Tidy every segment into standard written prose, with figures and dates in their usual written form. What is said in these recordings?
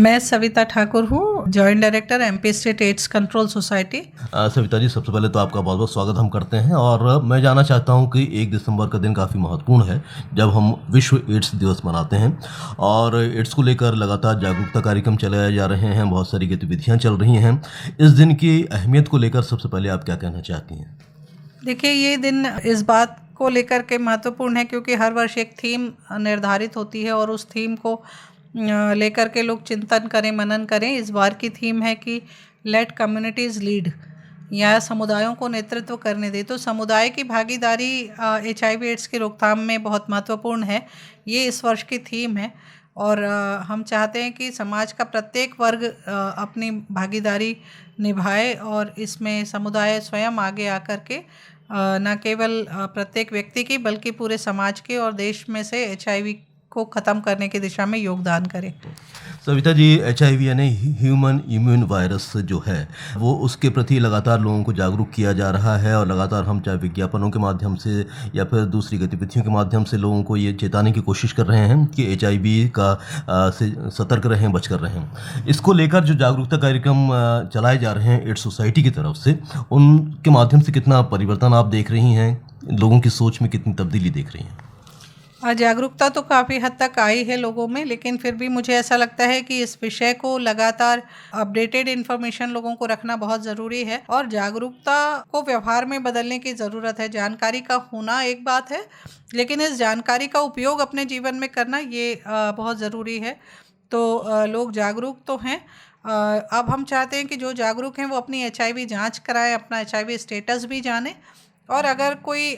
मैं सविता ठाकुर हूँ, joint director MP state AIDS control society. Savita ji, सबसे पहले तो आपका बहुत बहुत स्वागत हम करते हैं और मैं जानना चाहता हूं कि 1 दिसंबर का दिन काफ़ी महत्वपूर्ण है जब हम विश्व एड्स दिवस मनाते हैं और एड्स को लेकर लगातार जागरूकता कार्यक्रम चलाए जा रहे हैं, बहुत सारी गतिविधियां चल रही हैं। इस दिन की अहमियत को लेकर सबसे पहले आप क्या कहना चाहती हैं? देखिए, ये दिन इस बात को लेकर के महत्वपूर्ण है क्योंकि हर वर्ष एक थीम निर्धारित होती है और उस थीम को लेकर के लोग चिंतन करें, मनन करें। इस बार की थीम है कि लेट कम्युनिटीज़ लीड, या समुदायों को नेतृत्व करने दे। तो समुदाय की भागीदारी HIV एड्स की रोकथाम में बहुत महत्वपूर्ण है। ये इस वर्ष की थीम है और हम चाहते हैं कि समाज का प्रत्येक वर्ग अपनी भागीदारी निभाए और इसमें समुदाय स्वयं आगे आकर के न केवल प्रत्येक व्यक्ति की बल्कि पूरे समाज के और देश में से HIV को ख़त्म करने की दिशा में योगदान करें। सविता जी, HIV यानी ह्यूमन इम्यून वायरस जो है वो उसके प्रति लगातार लोगों को जागरूक किया जा रहा है और लगातार हम चाहे विज्ञापनों के माध्यम से या फिर दूसरी गतिविधियों के माध्यम से लोगों को ये चेताने की कोशिश कर रहे हैं कि HIV का से सतर्क रहें, बचकर रहें। इसको लेकर जो जागरूकता कार्यक्रम चलाए जा रहे हैं एड्स सोसाइटी की तरफ से, उनके माध्यम से कितना परिवर्तन आप देख रही हैं, लोगों की सोच में कितनी तब्दीली देख रही हैं? जागरूकता तो काफ़ी हद तक आई है लोगों में, लेकिन फिर भी मुझे ऐसा लगता है कि इस विषय को लगातार अपडेटेड इन्फॉर्मेशन लोगों को रखना बहुत ज़रूरी है और जागरूकता को व्यवहार में बदलने की ज़रूरत है। जानकारी का होना एक बात है, लेकिन इस जानकारी का उपयोग अपने जीवन में करना ये बहुत ज़रूरी है। तो लोग जागरूक तो हैं। अब हम चाहते हैं कि जो जागरूक हैं वो अपनी HIV जाँच कराएं, अपना HIV स्टेटस भी जानें और अगर कोई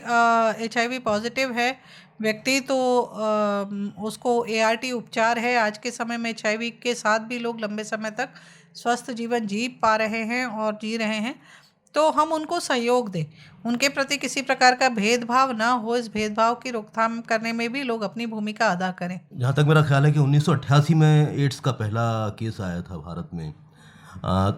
HIV पॉजिटिव है व्यक्ति तो उसको ART उपचार है। आज के समय में HIV के साथ भी लोग लंबे समय तक स्वस्थ जीवन जी पा रहे हैं और जी रहे हैं, तो हम उनको सहयोग दें, उनके प्रति किसी प्रकार का भेदभाव ना हो। इस भेदभाव की रोकथाम करने में भी लोग अपनी भूमिका अदा करें। जहाँ तक मेरा ख्याल है कि 1988 में एड्स का पहला केस आया था भारत में।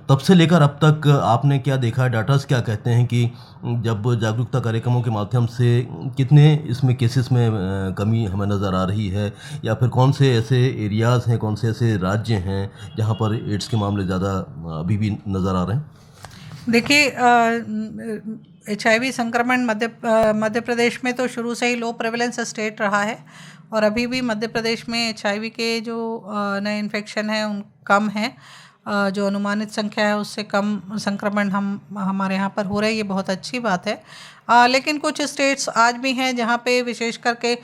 तब से लेकर अब तक आपने क्या देखा है, डाटास क्या कहते हैं कि जब जागरूकता कार्यक्रमों के माध्यम से कितने इसमें केसेस में कमी हमें नज़र आ रही है, या फिर कौन से ऐसे एरियाज़ हैं, कौन से ऐसे राज्य हैं जहाँ पर एड्स के मामले ज़्यादा अभी भी नज़र आ रहे हैं? देखिए, HIV संक्रमण मध्य प्रदेश में तो शुरू से ही लो प्रेवलेंस स्टेट रहा है और अभी भी मध्य प्रदेश में HIV के जो नए इन्फेक्शन हैं उन कम हैं। जो अनुमानित संख्या है उससे कम संक्रमण हमारे यहाँ पर हो रहा है, ये बहुत अच्छी बात है। लेकिन कुछ स्टेट्स आज भी हैं जहाँ पे विशेष करके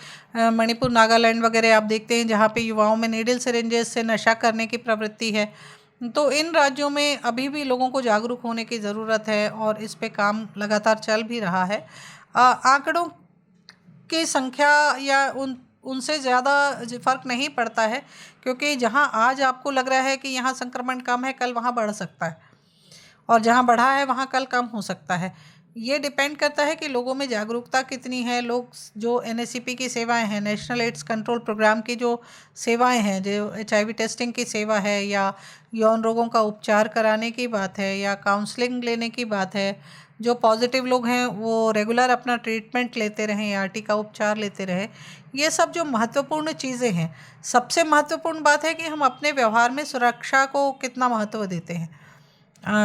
मणिपुर, नागालैंड वगैरह आप देखते हैं जहाँ पे युवाओं में नीडल सिरिंजेस से नशा करने की प्रवृत्ति है। तो इन राज्यों में अभी भी लोगों को जागरूक होने की ज़रूरत है और इस पे काम लगातार चल भी रहा है। आंकड़ों की संख्या या उनसे ज़्यादा फ़र्क नहीं पड़ता है क्योंकि जहां आज आपको लग रहा है कि यहाँ संक्रमण कम है, कल वहाँ बढ़ सकता है और जहाँ बढ़ा है वहाँ कल कम हो सकता है। ये डिपेंड करता है कि लोगों में जागरूकता कितनी है। लोग जो NACP की सेवाएं हैं, नेशनल एड्स कंट्रोल प्रोग्राम की जो सेवाएं हैं, जो HIV टेस्टिंग की सेवा है या यौन रोगों का उपचार कराने की बात है या काउंसलिंग लेने की बात है, जो पॉजिटिव लोग हैं वो रेगुलर अपना ट्रीटमेंट लेते रहें, ART का उपचार लेते रहें। ये सब जो महत्वपूर्ण चीज़ें हैं, सबसे महत्वपूर्ण बात है कि हम अपने व्यवहार में सुरक्षा को कितना महत्व देते हैं।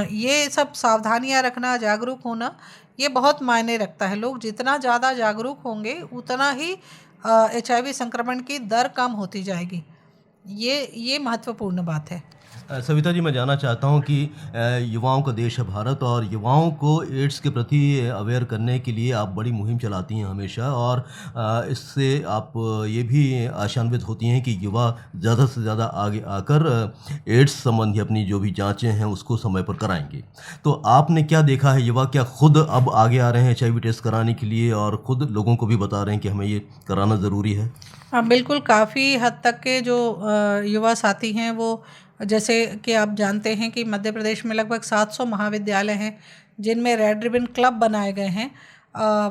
ये सब सावधानियां रखना, जागरूक होना, ये बहुत मायने रखता है। लोग जितना ज़्यादा जागरूक होंगे उतना ही HIV संक्रमण की दर कम होती जाएगी। ये महत्वपूर्ण बात है। सविता जी, मैं जानना चाहता हूँ कि युवाओं का देश है भारत और युवाओं को एड्स के प्रति अवेयर करने के लिए आप बड़ी मुहिम चलाती हैं हमेशा, और इससे आप ये भी आशान्वित होती हैं कि युवा ज़्यादा से ज़्यादा आगे आकर एड्स संबंधी अपनी जो भी जांचें हैं उसको समय पर कराएंगे। तो आपने क्या देखा है, युवा क्या खुद अब आगे आ रहे हैं HIV टेस्ट कराने के लिए और ख़ुद लोगों को भी बता रहे हैं कि हमें ये कराना ज़रूरी है? हाँ, बिल्कुल। काफ़ी हद तक के जो युवा साथी हैं वो, जैसे कि आप जानते हैं कि मध्य प्रदेश में लगभग 700 महाविद्यालय हैं जिनमें रेड रिबन क्लब बनाए गए हैं।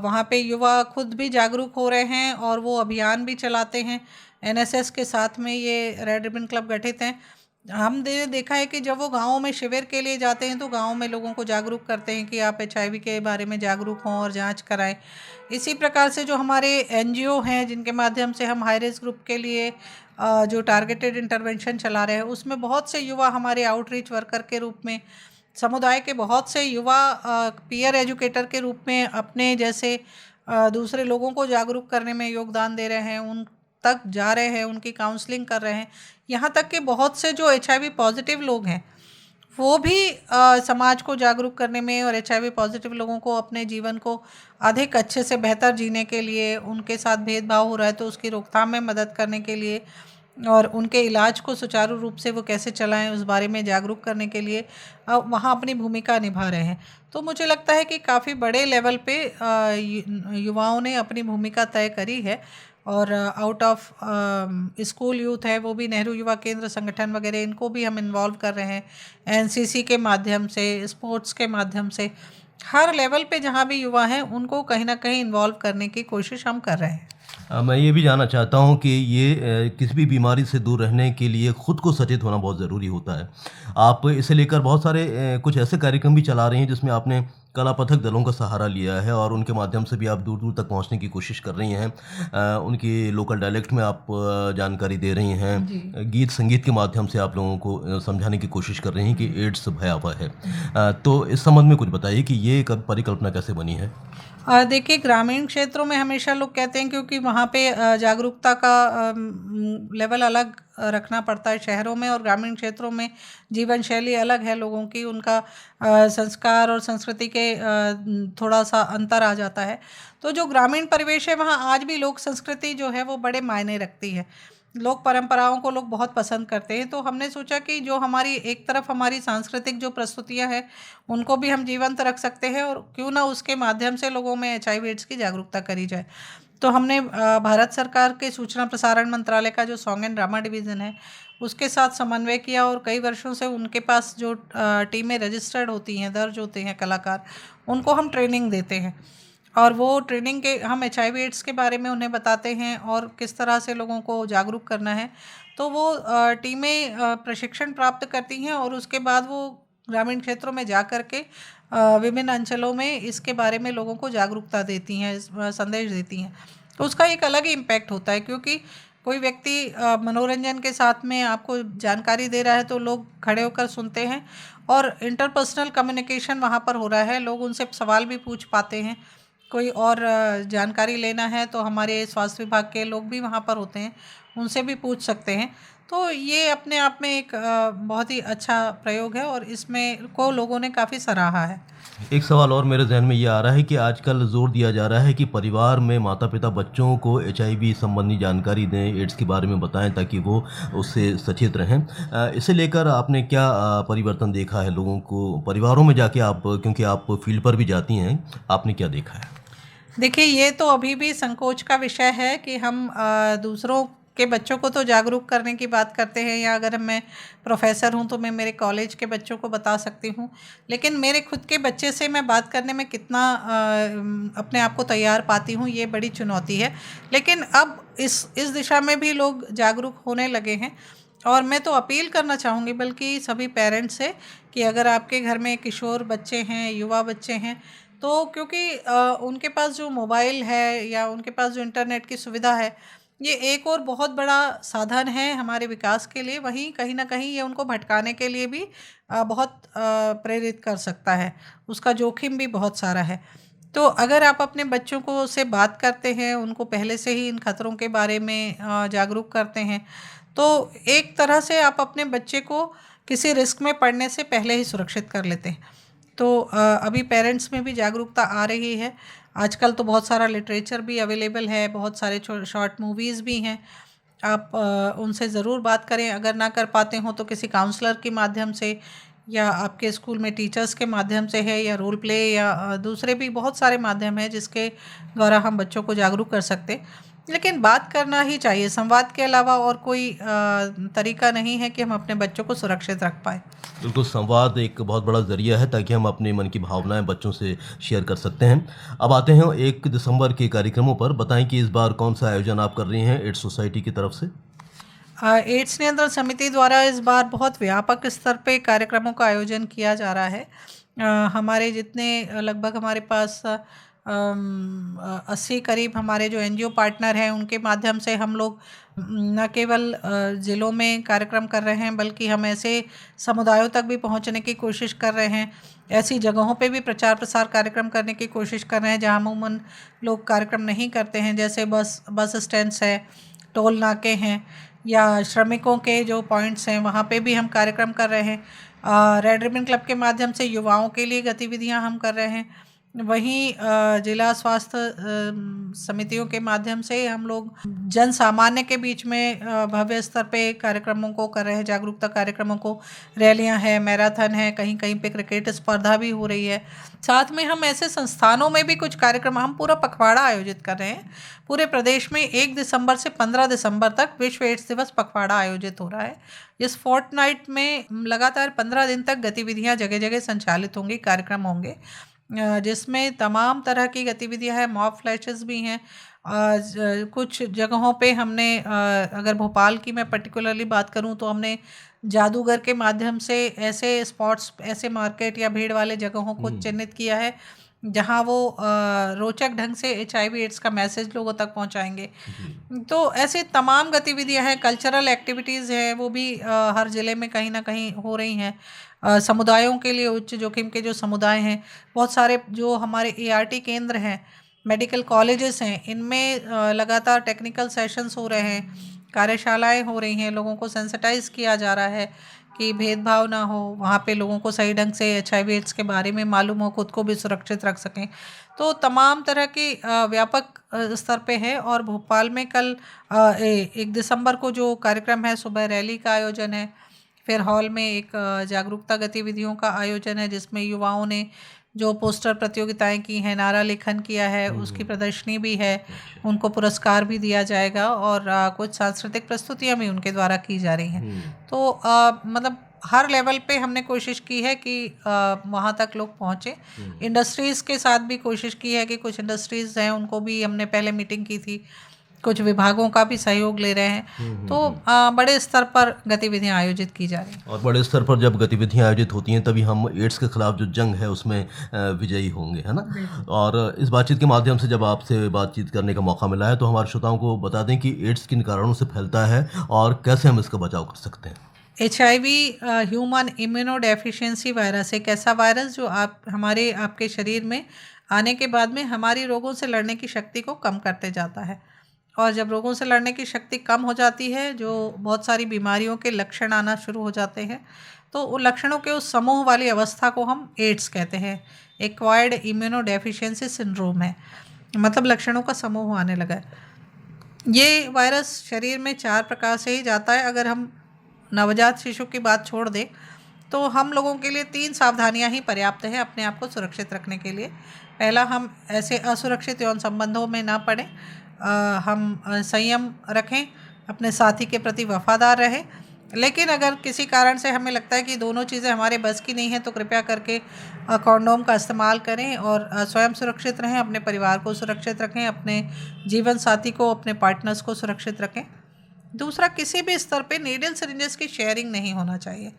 वहाँ पे युवा खुद भी जागरूक हो रहे हैं और वो अभियान भी चलाते हैं। NSS के साथ में ये रेड रिबन क्लब गठित हैं हमने देखा है कि जब वो गाँव में शिविर के लिए जाते हैं तो गाँव में लोगों को जागरूक करते हैं कि आप एचआईवी के बारे में जागरूक हों और जांच कराएं। इसी प्रकार से जो हमारे एनजीओ हैं जिनके माध्यम से हम हाई रिस्क ग्रुप के लिए जो टारगेटेड इंटरवेंशन चला रहे हैं, उसमें बहुत से युवा हमारे आउटरीच वर्कर के रूप में, समुदाय के बहुत से युवा पीयर एजुकेटर के रूप में अपने जैसे दूसरे लोगों को जागरूक करने में योगदान दे रहे हैं, उन तक जा रहे हैं, उनकी काउंसलिंग कर रहे हैं। यहाँ तक कि बहुत से जो एचआईवी पॉजिटिव लोग हैं वो भी समाज को जागरूक करने में और एचआईवी पॉजिटिव लोगों को अपने जीवन को अधिक अच्छे से बेहतर जीने के लिए, उनके साथ भेदभाव हो रहा है तो उसकी रोकथाम में मदद करने के लिए और उनके इलाज को सुचारू रूप से वो कैसे चलाएं उस बारे में जागरूक करने के लिए वहाँ अपनी भूमिका निभा रहे हैं। तो मुझे लगता है कि काफ़ी बड़े लेवल पे युवाओं ने अपनी भूमिका तय करी है और आउट ऑफ स्कूल यूथ है वो भी नेहरू युवा केंद्र संगठन वगैरह, इनको भी हम इन्वॉल्व कर रहे हैं एनसीसी के माध्यम से, स्पोर्ट्स के माध्यम से। हर लेवल पे जहाँ भी युवा हैं उनको कहीं ना कहीं इन्वॉल्व करने की कोशिश हम कर रहे हैं। मैं ये भी जानना चाहता हूँ कि ये किसी भी बीमारी से दूर रहने के लिए खुद को सचेत होना बहुत ज़रूरी होता है। आप इसे लेकर बहुत सारे कुछ ऐसे कार्यक्रम भी चला रही हैं जिसमें आपने कला पथक दलों का सहारा लिया है और उनके माध्यम से भी आप दूर दूर तक पहुंचने की कोशिश कर रही हैं। उनकी लोकल डायलेक्ट में आप जानकारी दे रही हैं, गीत संगीत के माध्यम से आप लोगों को समझाने की कोशिश कर रही हैं कि एड्स भयावह है। तो इस संबंध में कुछ बताइए कि ये परिकल्पना कैसे बनी है। देखिए, ग्रामीण क्षेत्रों में हमेशा लोग कहते हैं क्योंकि वहाँ पे जागरूकता का लेवल अलग रखना पड़ता है शहरों में, और ग्रामीण क्षेत्रों में जीवन शैली अलग है लोगों की, उनका संस्कार और संस्कृति के थोड़ा सा अंतर आ जाता है। तो जो ग्रामीण परिवेश है वहाँ आज भी लोक संस्कृति जो है वो बड़े मायने रखती है, लोक परंपराओं को लोग बहुत पसंद करते हैं। तो हमने सोचा कि जो हमारी एक तरफ हमारी सांस्कृतिक जो प्रस्तुतियां हैं उनको भी हम जीवंत रख सकते हैं और क्यों ना उसके माध्यम से लोगों में एचआईवी एड्स की जागरूकता करी जाए। तो हमने भारत सरकार के सूचना प्रसारण मंत्रालय का जो सॉन्ग एंड ड्रामा डिवीज़न है उसके साथ समन्वय किया और कई वर्षों से उनके पास जो टीमें रजिस्टर्ड होती हैं, दर्ज होते हैं कलाकार, उनको हम ट्रेनिंग देते हैं और वो ट्रेनिंग के हम एचआईवी एड्स के बारे में उन्हें बताते हैं और किस तरह से लोगों को जागरूक करना है। तो वो टीमें प्रशिक्षण प्राप्त करती हैं और उसके बाद वो ग्रामीण क्षेत्रों में जा कर के विभिन्न अंचलों में इसके बारे में लोगों को जागरूकता देती हैं, संदेश देती हैं। तो उसका एक अलग ही इम्पैक्ट होता है क्योंकि कोई व्यक्ति मनोरंजन के साथ में आपको जानकारी दे रहा है तो लोग खड़े होकर सुनते हैं और इंटरपर्सनल कम्युनिकेशन वहाँ पर हो रहा है, लोग उनसे सवाल भी पूछ पाते हैं। कोई और जानकारी लेना है तो हमारे स्वास्थ्य विभाग के लोग भी वहाँ पर होते हैं, उनसे भी पूछ सकते हैं। तो ये अपने आप में एक बहुत ही अच्छा प्रयोग है और इसमें को लोगों ने काफ़ी सराहा है। एक सवाल और मेरे जहन में ये आ रहा है कि आजकल जोर दिया जा रहा है कि परिवार में माता पिता बच्चों को एचआईवी संबंधी जानकारी दें, एड्स के बारे में बताएं ताकि वो उससे सचेत रहें। इसे लेकर आपने क्या परिवर्तन देखा है लोगों को परिवारों में जाके, आप क्योंकि आप फील्ड पर भी जाती हैं, आपने क्या देखा है? देखिए, ये तो अभी भी संकोच का विषय है कि हम दूसरों के बच्चों को तो जागरूक करने की बात करते हैं, या अगर मैं प्रोफेसर हूं तो मैं मेरे कॉलेज के बच्चों को बता सकती हूं, लेकिन मेरे खुद के बच्चे से मैं बात करने में कितना अपने आप को तैयार पाती हूं, ये बड़ी चुनौती है। लेकिन अब इस दिशा में भी लोग जागरूक होने लगे हैं और मैं तो अपील करना चाहूँगी बल्कि सभी पेरेंट्स से कि अगर आपके घर में किशोर बच्चे हैं, युवा बच्चे हैं, तो क्योंकि उनके पास जो मोबाइल है या उनके पास जो इंटरनेट की सुविधा है, ये एक और बहुत बड़ा साधन है हमारे विकास के लिए, वहीं कहीं ना कहीं ये उनको भटकाने के लिए भी बहुत प्रेरित कर सकता है, उसका जोखिम भी बहुत सारा है। तो अगर आप अपने बच्चों को से बात करते हैं, उनको पहले से ही इन खतरों के बारे में जागरूक करते हैं, तो एक तरह से आप अपने बच्चे को किसी रिस्क में पड़ने से पहले ही सुरक्षित कर लेते हैं। तो अभी पेरेंट्स में भी जागरूकता आ रही है। आजकल तो बहुत सारा लिटरेचर भी अवेलेबल है, बहुत सारे शॉर्ट मूवीज़ भी हैं, आप उनसे ज़रूर बात करें। अगर ना कर पाते हो तो किसी काउंसलर के माध्यम से या आपके स्कूल में टीचर्स के माध्यम से है, या रोल प्ले या दूसरे भी बहुत सारे माध्यम हैं जिसके द्वारा हम बच्चों को जागरूक कर सकते हैं। लेकिन बात करना ही चाहिए, संवाद के अलावा और कोई तरीका नहीं है कि हम अपने बच्चों को सुरक्षित रख पाएँ। बिल्कुल, संवाद एक बहुत बड़ा ज़रिया है ताकि हम अपने मन की भावनाएं बच्चों से शेयर कर सकते हैं। अब आते हैं 1 दिसंबर के कार्यक्रमों पर। बताएं कि इस बार कौन सा आयोजन आप कर रही हैं एड्स सोसाइटी की तरफ से? एड्स नियंत्रण समिति द्वारा इस बार बहुत व्यापक स्तर पे कार्यक्रमों का आयोजन किया जा रहा है। हमारे जितने लगभग हमारे पास 80 करीब हमारे जो एनजीओ पार्टनर हैं उनके माध्यम से हम लोग न केवल ज़िलों में कार्यक्रम कर रहे हैं, बल्कि हम ऐसे समुदायों तक भी पहुंचने की कोशिश कर रहे हैं। ऐसी जगहों पे भी प्रचार प्रसार कार्यक्रम करने की कोशिश कर रहे हैं जहां अमूमन लोग कार्यक्रम नहीं करते हैं, जैसे बस स्टैंड्स है, टोल नाके हैं, या श्रमिकों के जो पॉइंट्स हैं वहाँ पे भी हम कार्यक्रम कर रहे हैं। रेड रिबन क्लब के माध्यम से युवाओं के लिए गतिविधियाँ हम कर रहे हैं। वहीं जिला स्वास्थ्य समितियों के माध्यम से हम लोग जन सामान्य के बीच में भव्य स्तर पे कार्यक्रमों को कर रहे हैं, जागरूकता कार्यक्रमों को। रैलियां हैं, मैराथन है, कहीं कहीं पे क्रिकेट स्पर्धा भी हो रही है। साथ में हम ऐसे संस्थानों में भी कुछ कार्यक्रम, हम पूरा पखवाड़ा आयोजित कर रहे हैं। पूरे प्रदेश में 1 दिसंबर से 15 दिसंबर तक विश्व एड्स दिवस पखवाड़ा आयोजित हो रहा है। इस फोर्टनाइट में लगातार 15 दिन तक गतिविधियां जगह जगह संचालित होंगी, कार्यक्रम होंगे जिसमें तमाम तरह की गतिविधियां हैं। मॉब फ्लैशेस भी हैं। कुछ जगहों पे हमने, अगर भोपाल की मैं पर्टिकुलरली बात करूं तो हमने जादूगर के माध्यम से ऐसे स्पॉट्स, ऐसे मार्केट या भीड़ वाले जगहों को चिन्हित किया है जहां वो रोचक ढंग से HIV एड्स का मैसेज लोगों तक पहुंचाएंगे। तो ऐसे तमाम गतिविधियां हैं। कल्चरल एक्टिविटीज़ हैं, वो भी हर ज़िले में कहीं ना कहीं हो रही हैं। समुदायों के लिए, उच्च जोखिम के जो समुदाय हैं, बहुत सारे जो हमारे ART केंद्र हैं, मेडिकल कॉलेजेस हैं, इनमें लगातार टेक्निकल सेशंस हो रहे हैं, कार्यशालाएं हो रही हैं। लोगों को सेंसिटाइज किया जा रहा है कि भेदभाव ना हो, वहाँ पे लोगों को सही ढंग से HIV एड्स के बारे में मालूम हो, खुद को भी सुरक्षित रख सकें। तो तमाम तरह की व्यापक स्तर पे है। और भोपाल में कल 1 दिसंबर को जो कार्यक्रम है, सुबह रैली का आयोजन है, फिर हॉल में एक जागरूकता गतिविधियों का आयोजन है जिसमें युवाओं ने जो पोस्टर प्रतियोगिताएं की हैं, नारा लेखन किया है, उसकी प्रदर्शनी भी है। उनको पुरस्कार भी दिया जाएगा और कुछ सांस्कृतिक प्रस्तुतियां भी उनके द्वारा की जा रही हैं। तो मतलब हर लेवल पे हमने कोशिश की है कि वहाँ तक लोग पहुँचे। इंडस्ट्रीज़ के साथ भी कोशिश की है कि कुछ इंडस्ट्रीज़ हैं उनको भी हमने पहले मीटिंग की थी, कुछ विभागों का भी सहयोग ले रहे हैं। तो बड़े स्तर पर गतिविधियां आयोजित की जा रही हैं। और बड़े स्तर पर जब गतिविधियां आयोजित होती हैं तभी हम एड्स के खिलाफ जो जंग है उसमें विजयी होंगे, है ना। और इस बातचीत के माध्यम से जब आपसे बातचीत करने का मौका मिला है तो हमारे श्रोताओं को बता दें कि एड्स किन कारणों से फैलता है और कैसे हम इसका बचाव कर सकते हैं। HIV ह्यूमन इम्यूनोडेफिशिएंसी वायरस एक ऐसा वायरस जो आपके शरीर में आने के बाद में हमारी रोगों से लड़ने की शक्ति को कम करते जाता है। और जब रोगों से लड़ने की शक्ति कम हो जाती है, जो बहुत सारी बीमारियों के लक्षण आना शुरू हो जाते हैं, तो उन लक्षणों के उस समूह वाली अवस्था को हम एड्स कहते हैं। एक्वायर्ड इम्यूनोडेफिशिएंसी सिंड्रोम है, मतलब लक्षणों का समूह आने लगा है। ये वायरस शरीर में 4 प्रकार से ही जाता है। अगर हम नवजात शिशु की बात छोड़ दें तो हम लोगों के लिए 3 सावधानियां ही पर्याप्त हैं अपने आप को सुरक्षित रखने के लिए। पहला, हम ऐसे असुरक्षित यौन संबंधों में ना पड़ें। हम संयम रखें, अपने साथी के प्रति वफादार रहें। लेकिन अगर किसी कारण से हमें लगता है कि दोनों चीज़ें हमारे बस की नहीं है तो कृपया करके कॉन्डोम का इस्तेमाल करें और स्वयं सुरक्षित रहें, अपने परिवार को सुरक्षित रखें, अपने जीवन साथी को, अपने पार्टनर्स को सुरक्षित रखें। दूसरा, किसी भी स्तर पे नीडल सिरिंजेस की शेयरिंग नहीं होना चाहिए।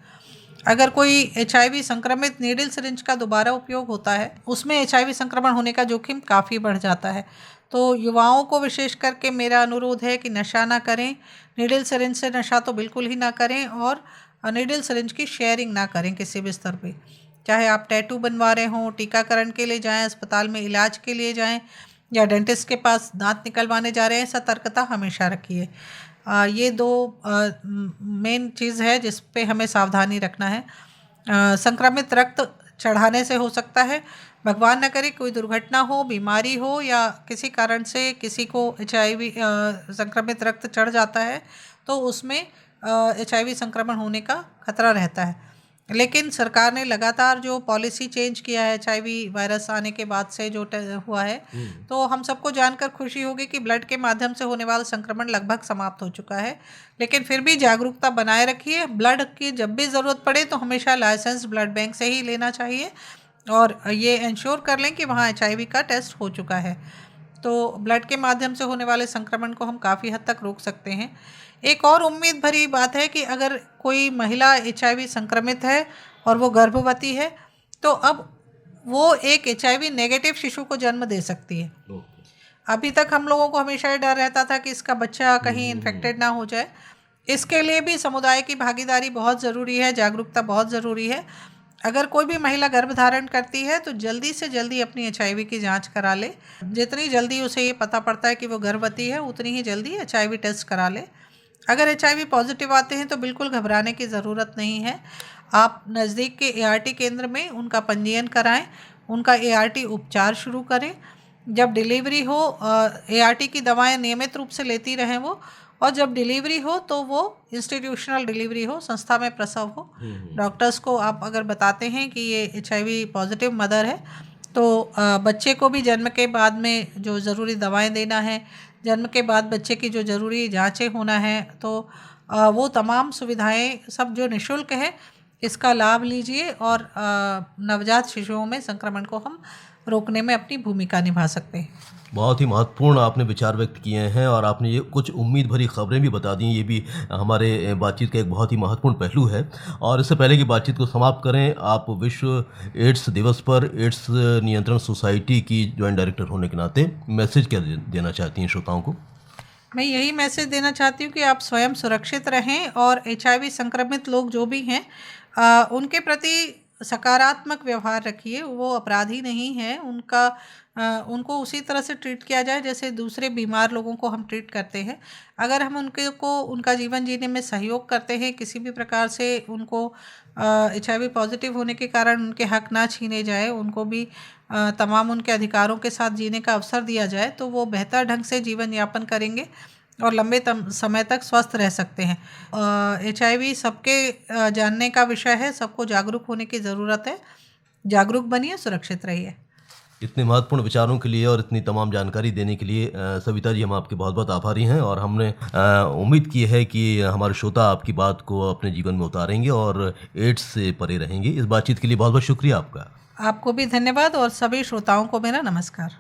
अगर कोई HIV संक्रमित नीडल सिरिंज का दोबारा उपयोग होता है, उसमें HIV संक्रमण होने का जोखिम काफ़ी बढ़ जाता है। तो युवाओं को विशेष करके मेरा अनुरोध है कि नशा ना करें, नीडल सिरिंज से नशा तो बिल्कुल ही ना करें, और नीडल सिरिंज की शेयरिंग ना करें किसी भी स्तर पे। चाहे आप टैटू बनवा रहे हों, टीकाकरण के लिए जाएं, अस्पताल में इलाज के लिए जाएं, या डेंटिस्ट के पास दांत निकलवाने जा रहे हैं, सतर्कता हमेशा रखिए। ये 2 मेन चीज़ है जिस पे हमें सावधानी रखना है। संक्रमित रक्त चढ़ाने से हो सकता है, भगवान न करे कोई दुर्घटना हो, बीमारी हो, या किसी कारण से किसी को HIV संक्रमित रक्त चढ़ जाता है तो उसमें HIV संक्रमण होने का खतरा रहता है। लेकिन सरकार ने लगातार जो पॉलिसी चेंज किया है HIV वायरस आने के बाद से जो हुआ है, तो हम सबको जानकर खुशी होगी कि ब्लड के माध्यम से होने वाला संक्रमण लगभग समाप्त हो चुका है। लेकिन फिर भी जागरूकता बनाए रखिए। ब्लड की जब भी ज़रूरत पड़े तो हमेशा लाइसेंस ब्लड बैंक से ही लेना चाहिए, और ये इंश्योर कर लें कि वहाँ HIV का टेस्ट हो चुका है। तो ब्लड के माध्यम से होने वाले संक्रमण को हम काफ़ी हद तक रोक सकते हैं। एक और उम्मीद भरी बात है कि अगर कोई महिला HIV संक्रमित है और वो गर्भवती है तो अब वो एक HIV नेगेटिव शिशु को जन्म दे सकती है। अभी तक हम लोगों को हमेशा ये डर रहता था कि इसका बच्चा कहीं इन्फेक्टेड ना हो जाए। इसके लिए भी समुदाय की भागीदारी बहुत ज़रूरी है, जागरूकता बहुत ज़रूरी है। अगर कोई भी महिला गर्भ धारण करती है तो जल्दी से जल्दी अपनी HIV की जांच करा ले। जितनी जल्दी उसे ये पता पड़ता है कि वो गर्भवती है उतनी ही जल्दी HIV टेस्ट करा ले। अगर HIV पॉजिटिव आते हैं तो बिल्कुल घबराने की ज़रूरत नहीं है। आप नज़दीक के ART केंद्र में उनका पंजीयन कराएं, उनका ART उपचार शुरू करें। जब डिलीवरी हो ART की दवाएं नियमित रूप से लेती रहें वो, और जब डिलीवरी हो तो वो इंस्टीट्यूशनल डिलीवरी हो, संस्था में प्रसव हो। डॉक्टर्स को आप अगर बताते हैं कि ये HIV पॉजिटिव मदर है तो बच्चे को भी जन्म के बाद में जो ज़रूरी दवाएं देना है, जन्म के बाद बच्चे की जो ज़रूरी जांचें होना है, तो वो तमाम सुविधाएं सब जो निःशुल्क है इसका लाभ लीजिए और नवजात शिशुओं में संक्रमण को हम रोकने में अपनी भूमिका निभा सकते हैं। बहुत ही महत्वपूर्ण आपने विचार व्यक्त किए हैं और आपने ये कुछ उम्मीद भरी खबरें भी बता दी। ये भी हमारे बातचीत का एक बहुत ही महत्वपूर्ण पहलू है। और इससे पहले कि बातचीत को समाप्त करें, आप विश्व एड्स दिवस पर एड्स नियंत्रण सोसाइटी की ज्वाइंट डायरेक्टर होने के नाते मैसेज क्या देना चाहती हैं श्रोताओं को? मैं यही मैसेज देना चाहती हूँ कि आप स्वयं सुरक्षित रहें और HIV संक्रमित लोग जो भी हैं उनके प्रति सकारात्मक व्यवहार रखिए। वो अपराधी नहीं है, उनको उसी तरह से ट्रीट किया जाए जैसे दूसरे बीमार लोगों को हम ट्रीट करते हैं। अगर हम उनका जीवन जीने में सहयोग करते हैं, किसी भी प्रकार से उनको HIV पॉजिटिव होने के कारण उनके हक ना छीने जाए, उनको भी तमाम उनके अधिकारों के साथ जीने का अवसर दिया जाए, तो वो बेहतर ढंग से जीवन यापन करेंगे और लंबे समय तक स्वस्थ रह सकते हैं। HIV सबके जानने का विषय है, सबको जागरूक होने की ज़रूरत है। जागरूक बनिए, सुरक्षित रहिए। इतने महत्वपूर्ण विचारों के लिए और इतनी तमाम जानकारी देने के लिए सविता जी, हम आपके बहुत बहुत आभारी हैं और हमने उम्मीद की है कि हमारे श्रोता आपकी बात को अपने जीवन में उतारेंगे और एड्स से परे रहेंगे। इस बातचीत के लिए बहुत बहुत शुक्रिया आपका। आपको भी धन्यवाद और सभी श्रोताओं को मेरा नमस्कार।